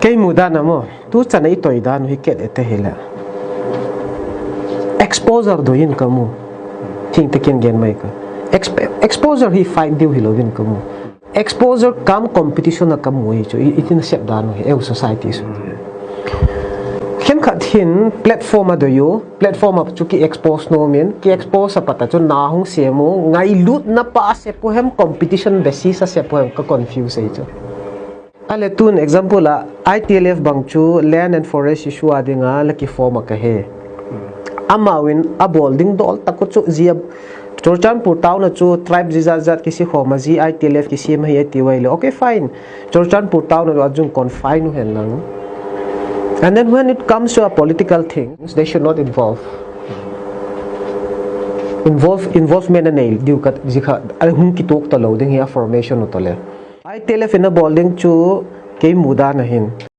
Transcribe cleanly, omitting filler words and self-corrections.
cái muda namo tu chana I toy dan hi ket ete hela exposure do in kamu thing taken gen mai ka exposure hi fight deal hi lovin kamu exposure kam competition na kamu hi chu itin sep dan hi eu society su khen khat hin platform do yo platform up chu ki expose no men ki expose sa pata chu na hung semo ngai lut na pa se pohem competition besi sa se pohem ka confuse ei chu ale tun example la ITLF bangchu land and forest issue adinga laki form ka he amawin abolding dol takuchu ziab chorchanpur town na chu tribe jizat kisi khoma ji ITLF kisi ma hi tiwai le okay fine chorchanpur town na ajung confine hen lang and then when it comes to a political things they should not involvement na nail diu kat jikha al hum ki tok ta lo ding ya formation no tole ITLF in a bolding chu ke muda na hin